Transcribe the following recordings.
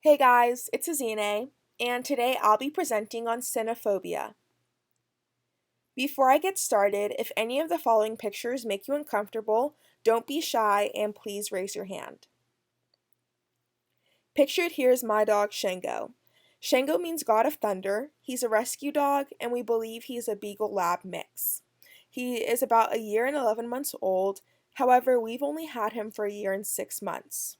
Hey guys, it's Ezinne, and today I'll be presenting on cynophobia. Before I get started, if any of the following pictures make you uncomfortable, don't be shy and please raise your hand. Pictured here is my dog Shango. Shango means God of Thunder. He's a rescue dog, and we believe he's a Beagle Lab mix. He is about a year and 11 months old, however, we've only had him for a year and 6 months.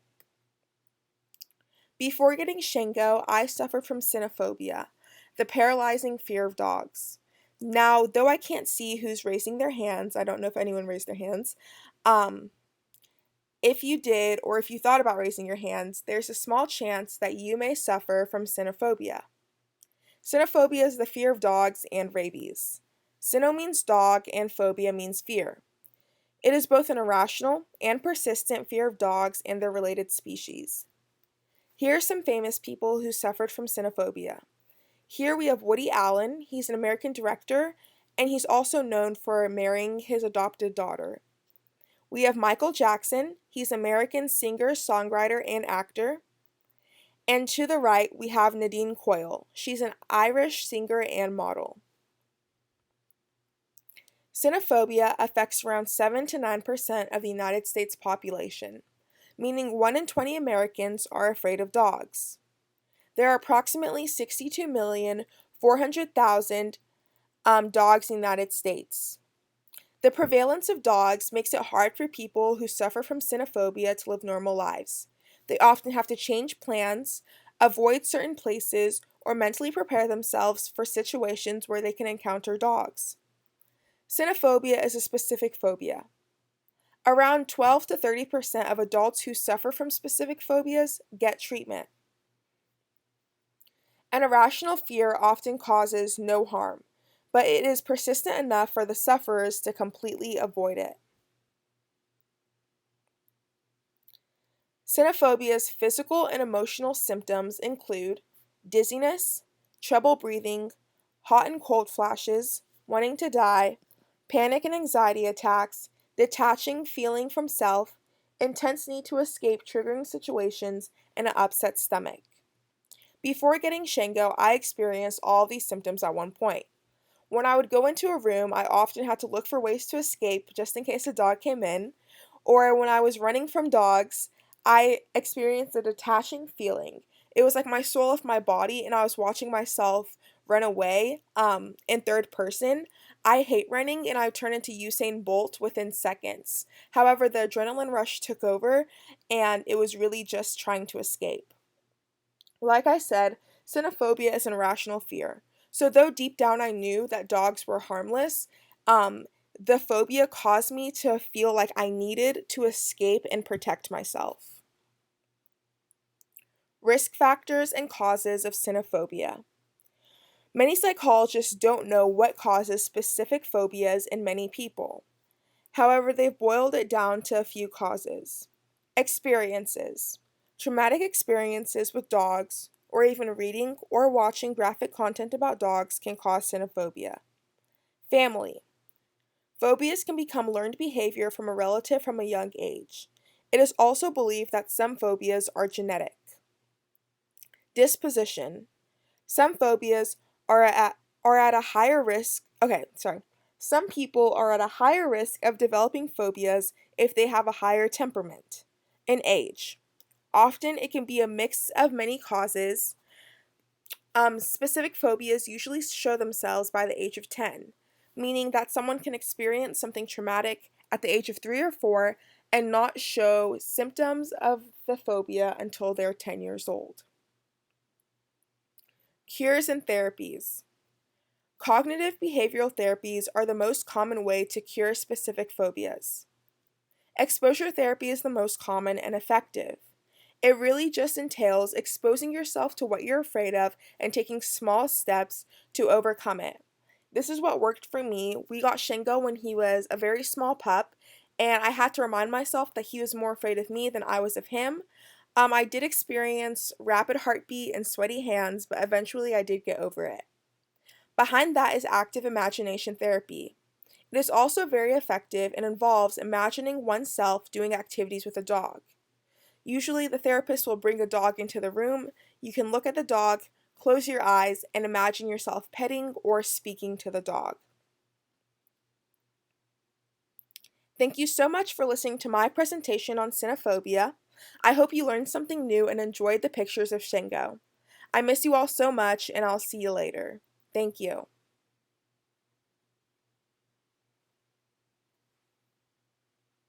Before getting Shango, I suffered from cynophobia, the paralyzing fear of dogs. Now, though I can't see who's raising their hands, I don't know if anyone raised their hands. Um, if you did, or if you thought about raising your hands, there's a small chance that you may suffer from cynophobia. Cynophobia is the fear of dogs and rabies. Cyno means dog and phobia means fear. It is both an irrational and persistent fear of dogs and their related species. Here are some famous people who suffered from cynophobia. Here we have Woody Allen. He's an American director, and he's also known for marrying his adopted daughter. We have Michael Jackson. He's an American singer, songwriter, and actor. And to the right, we have Nadine Coyle. She's an Irish singer and model. Cynophobia affects around 7 to 9% of the United States population, meaning 1 in 20 Americans are afraid of dogs. There are approximately 62,400,000 dogs in the United States. The prevalence of dogs makes it hard for people who suffer from cynophobia to live normal lives. They often have to change plans, avoid certain places, or mentally prepare themselves for situations where they can encounter dogs. Cynophobia is a specific phobia. Around 12 to 30% of adults who suffer from specific phobias get treatment. An irrational fear often causes no harm, but it is persistent enough for the sufferers to completely avoid it. Cynophobia's physical and emotional symptoms include dizziness, trouble breathing, hot and cold flashes, wanting to die, panic and anxiety attacks, detaching feeling from self, intense need to escape triggering situations, and an upset stomach. Before getting Shango, I experienced all of these symptoms at one point. When I would go into a room, I often had to look for ways to escape just in case a dog came in, or when I was running from dogs, I experienced a detaching feeling. It was like my soul left my body and I was watching myself run away in third person. I hate running and I turn into Usain Bolt within seconds. However, the adrenaline rush took over and it was really just trying to escape. Like I said, cynophobia is an irrational fear. So though deep down I knew that dogs were harmless, the phobia caused me to feel like I needed to escape and protect myself. Risk factors and causes of cynophobia. Many psychologists don't know what causes specific phobias in many people. However, they've boiled it down to a few causes. Experiences. Traumatic experiences with dogs, or even reading or watching graphic content about dogs can cause cynophobia. Family. Phobias can become learned behavior from a relative from a young age. It is also believed that some phobias are genetic. Disposition. Some phobias are at a higher risk. Some people are at a higher risk of developing phobias if they have a higher temperament. And age. Often it can be a mix of many causes. Specific phobias usually show themselves by the age of 10, meaning that someone can experience something traumatic at the age of 3 or 4 and not show symptoms of the phobia until they're 10 years old. Cures and therapies. Cognitive behavioral therapies are the most common way to cure specific phobias. Exposure therapy is the most common and effective. It really just entails exposing yourself to what you're afraid of and taking small steps to overcome it. This is what worked for me. We got Shango when he was a very small pup, and I had to remind myself that he was more afraid of me than I was of him. I did experience rapid heartbeat and sweaty hands, but eventually I did get over it. Behind that is active imagination therapy. It is also very effective and involves imagining oneself doing activities with a dog. Usually, the therapist will bring a dog into the room. You can look at the dog, close your eyes, and imagine yourself petting or speaking to the dog. Thank you so much for listening to my presentation on Cynophobia. I hope you learned something new and enjoyed the pictures of Shingo. I miss you all so much, and I'll see you later. Thank you.